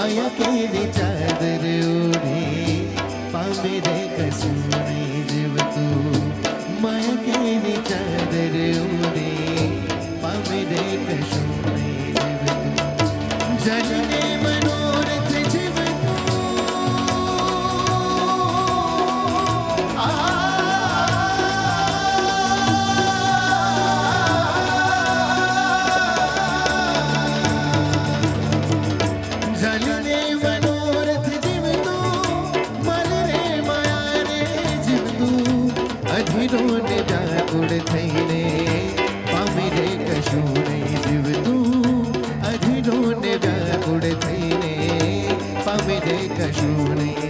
माया केरी चादर ओढ़े पावे रे कसुने जीव तू माया केरी चादर ओढ़े पावे रे कसुने जीव तू जलने मनोरथ जीव तू जलने मनोरथ जीव तू मल रे माया रे जीव तू अधीरो ने व्याकुળ થઈને પામે રે કશું નહીં જીવ તું અધીરો ને વ્યાકુળ થઈને પામે રે કશું નહીં